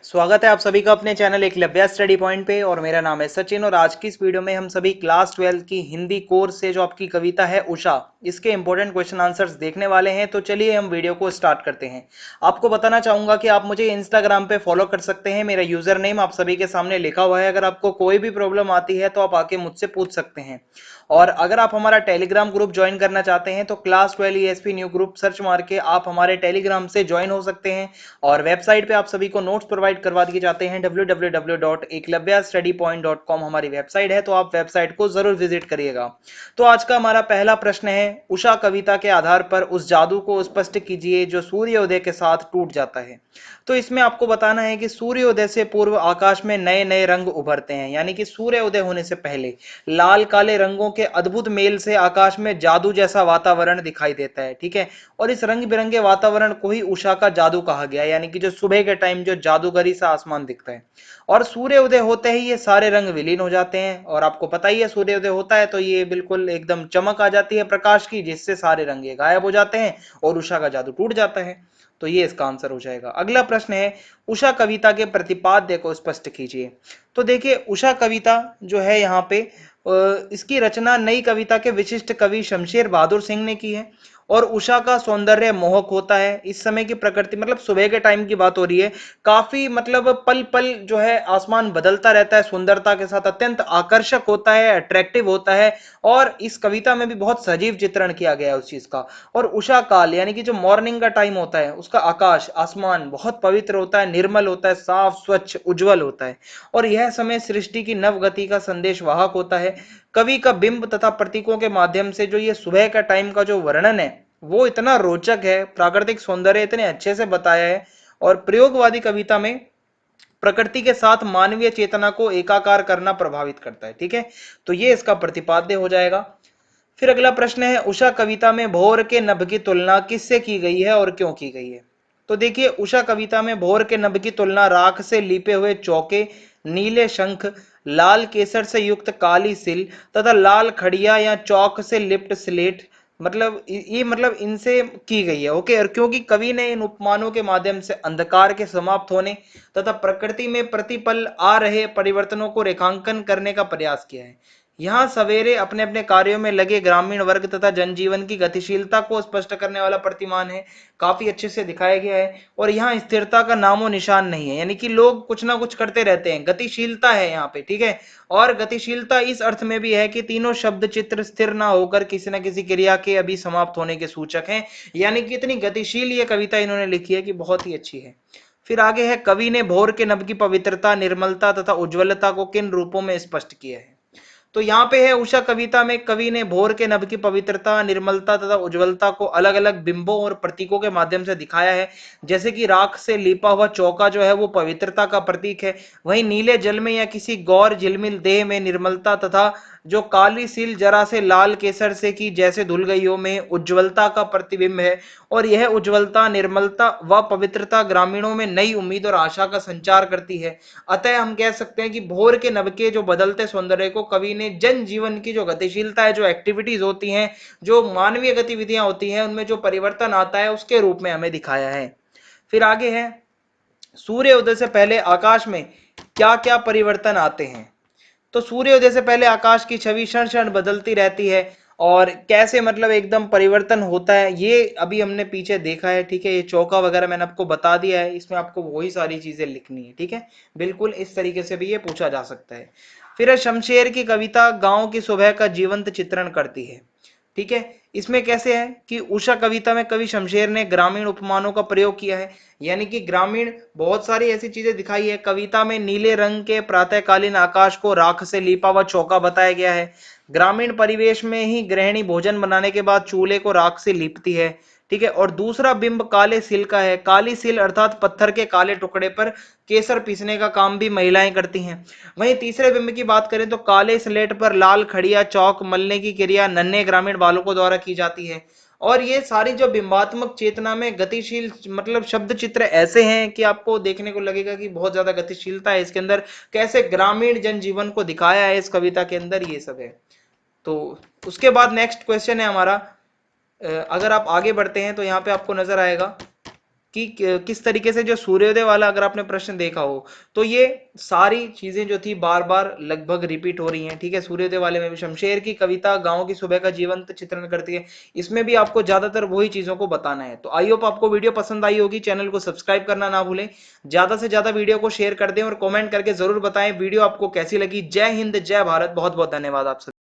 स्वागत है आप सभी का अपने चैनल एकलव्य स्टडी पॉइंट पे। और मेरा नाम है सचिन और आज की इस वीडियो में हम सभी क्लास 12 की हिंदी कोर्स से जो आपकी कविता है उषा, इसके इंपॉर्टेंट क्वेश्चन आंसर्स देखने वाले हैं। तो चलिए हम वीडियो को स्टार्ट करते हैं। आपको बताना चाहूंगा कि आप मुझे इंस्टाग्राम पे फॉलो कर सकते हैं। मेरा यूजर नेम आप सभी के सामने लिखा हुआ है। अगर आपको कोई भी प्रॉब्लम आती है तो आप आके मुझसे पूछ सकते हैं। और अगर आप हमारा टेलीग्राम ग्रुप ज्वाइन करना चाहते हैं तो class 12 ESP new group search मार के आप हमारे टेलीग्राम से ज्वाइन हो सकते हैं। और वेबसाइट पे आप सभी को नोट्स प्रोवाइड करवा दिए जाते हैं। www.eklavyastudypoint.com हमारी वेबसाइट है, तो आप वेबसाइट को जरूर विजिट करिएगा। तो आज का हमारा पहला प्रश्न है, उषा कविता के आधार पर उस जादू को स्पष्ट कीजिए जो सूर्योदय के साथ टूट जाता है। तो इसमें आपको बताना है कि सूर्योदय से पूर्व आकाश में नए नए रंग उभरते हैं, यानी कि सूर्योदय होने से पहले लाल काले रंगों के अद्भुत मेल से आकाश में जादू जैसा वातावरण दिखाई देता है। ठीक है, और इस रंग बिरंगे वातावरण को ही उषा का जादू कहा गया, यानी कि जो सुबह के टाइम जो जादूगरी सा आसमान दिखता है। और सूर्योदय होते ही ये सारे रंग विलीन हो जाते हैं। और आपको पता ही है सूर्योदय होता है तो ये बिल्कुल एकदम चमक आ जाती है प्रकाश की, जिससे सारे रंग ये गायब हो जाते हैं और उषा का जादू टूट जाता है। तो ये इसका आंसर हो जाएगा। अगला प्रश्न है, उषा कविता के प्रतिपाद्य को स्पष्ट कीजिए। तो देखिए, उषा कविता जो है यहाँ पे इसकी रचना नई कविता के विशिष्ट कवि शमशेर बहादुर सिंह ने की है। और उषा का सौंदर्य मोहक होता है। इस समय की प्रकृति, मतलब सुबह के टाइम की बात हो रही है, काफी मतलब पल पल जो है आसमान बदलता रहता है सुंदरता के साथ, अत्यंत आकर्षक होता है, अट्रैक्टिव होता है। और इस कविता में भी बहुत सजीव चित्रण किया गया है उस चीज का। और उषा काल यानी कि जो मॉर्निंग का टाइम होता है, उसका आकाश आसमान बहुत पवित्र होता है, निर्मल होता है, साफ स्वच्छ उज्जवल होता है। और यह समय सृष्टि की नव गति का संदेश वाहक होता है। कवि का बिंब तथा प्रतीकों के माध्यम से जो ये सुबह का टाइम का जो वर्णन है वो इतना रोचक है, प्राकृतिक सौंदर्य इतने अच्छे से बताया है। और प्रयोगवादी कविता में प्रकृति के साथ मानवीय चेतना को एकाकार करना प्रभावित करता है। ठीक है, तो ये इसका प्रतिपाद्य हो जाएगा। फिर अगला प्रश्न है, उषा कविता में भोर के नभ की तुलना किससे की गई है और क्यों की गई है। तो देखिए, उषा कविता में भोर के नभ की तुलना राख से लिपे हुए चौके, नीले शंख, लाल केसर से युक्त काली सिल तथा लाल खड़िया या चौक से लिप्त स्लेट, मतलब ये मतलब इनसे की गई है। ओके, और क्योंकि कवि ने इन उपमानों के माध्यम से अंधकार के समाप्त होने तथा प्रकृति में प्रतिपल आ रहे परिवर्तनों को रेखांकन करने का प्रयास किया है। यहाँ सवेरे अपने अपने कार्यों में लगे ग्रामीण वर्ग तथा जनजीवन की गतिशीलता को स्पष्ट करने वाला प्रतिमान है, काफी अच्छे से दिखाया गया है। और यहाँ स्थिरता का नामो निशान नहीं है, यानी कि लोग कुछ ना कुछ करते रहते हैं, गतिशीलता है यहाँ पे। ठीक है, और गतिशीलता इस अर्थ में भी है कि तीनों शब्द चित्र स्थिर ना होकर किसी न किसी क्रिया के अभी समाप्त होने के सूचक हैं। यानी कि इतनी गतिशील ये कविता इन्होंने लिखी है कि बहुत ही अच्छी है। फिर आगे है, कवि ने भोर के नभ की पवित्रता, निर्मलता तथा उज्ज्वलता को किन रूपों में स्पष्ट किया है। तो यहाँ पे है, उषा कविता में कवि ने भोर के नभ की पवित्रता, निर्मलता तथा उज्ज्वलता को अलग अलग बिंबों और प्रतीकों के माध्यम से दिखाया है। जैसे कि राख से लीपा हुआ चौका जो है वो पवित्रता का प्रतीक है। वहीं नीले जल में या किसी गौर झिलमिल देह में निर्मलता तथा जो काली सील जरा से लाल केसर से की जैसे धुल गई हो में उज्ज्वलता का प्रतिबिंब है। और यह उज्ज्वलता, निर्मलता व पवित्रता ग्रामीणों में नई उम्मीद और आशा का संचार करती है। अतः हम कह सकते हैं कि भोर के नभ के जो बदलते सौंदर्य को कवि ने जन जीवन की जो गतिशीलता है, जो एक्टिविटीज होती हैं, जो मानवीय गतिविधियां होती हैं, उनमें जो परिवर्तन आता है उसके रूप में हमें दिखाया है। फिर आगे है, सूर्योदय से पहले आकाश में क्या क्या परिवर्तन आते हैं। तो सूर्योदय से पहले आकाश की छवि क्षण क्षण बदलती रहती है। और कैसे मतलब एकदम परिवर्तन होता है ये अभी हमने पीछे देखा है। ठीक है, ये चौका वगैरह मैंने आपको बता दिया है, इसमें आपको वही सारी चीजें लिखनी है। ठीक है, बिल्कुल इस तरीके से भी ये पूछा जा सकता है। फिर शमशेर की कविता गांव की सुबह का जीवंत चित्रण करती है। ठीक है, इसमें कैसे है कि उषा कविता में कवि शमशेर ने ग्रामीण उपमानों का प्रयोग किया है, यानी कि ग्रामीण बहुत सारी ऐसी चीजें दिखाई है। कविता में नीले रंग के प्रातःकालीन आकाश को राख से लीपा हुआ चौका बताया गया है। ग्रामीण परिवेश में ही गृहिणी भोजन बनाने के बाद चूल्हे को राख से लीपती है। ठीक है, और दूसरा बिंब काले सिल का है। काली सिल अर्थात पत्थर के काले टुकड़े पर केसर पीसने का काम भी महिलाएं करती हैं। वहीं तीसरे बिंब की बात करें तो काले स्लेट पर लाल खड़िया चौक मलने की क्रिया नन्हे ग्रामीण बालकों द्वारा की जाती है। और ये सारी जो बिंबात्मक चेतना में गतिशील मतलब शब्द चित्र ऐसे हैं कि आपको देखने को लगेगा कि बहुत ज्यादा गतिशीलता है इसके अंदर, कैसे ग्रामीण जनजीवन को दिखाया है इस कविता के अंदर, ये सब है। तो उसके बाद नेक्स्ट क्वेश्चन है हमारा, अगर आप आगे बढ़ते हैं तो यहाँ पे आपको नजर आएगा कि किस तरीके से जो सूर्योदय वाला अगर आपने प्रश्न देखा हो तो ये सारी चीजें जो थी बार बार लगभग रिपीट हो रही हैं। ठीक है, सूर्योदय वाले में भी शमशेर की कविता गांव की सुबह का जीवंत चित्रण करती है, इसमें भी आपको ज्यादातर वही चीजों को बताना है। तो आई होप आपको वीडियो पसंद आई होगी, चैनल को सब्सक्राइब करना ना भूलें, ज्यादा से ज्यादा वीडियो को शेयर कर दें और कमेंट करके जरूर बताएं वीडियो आपको कैसी लगी। जय हिंद, जय भारत, बहुत बहुत धन्यवाद आप सभी।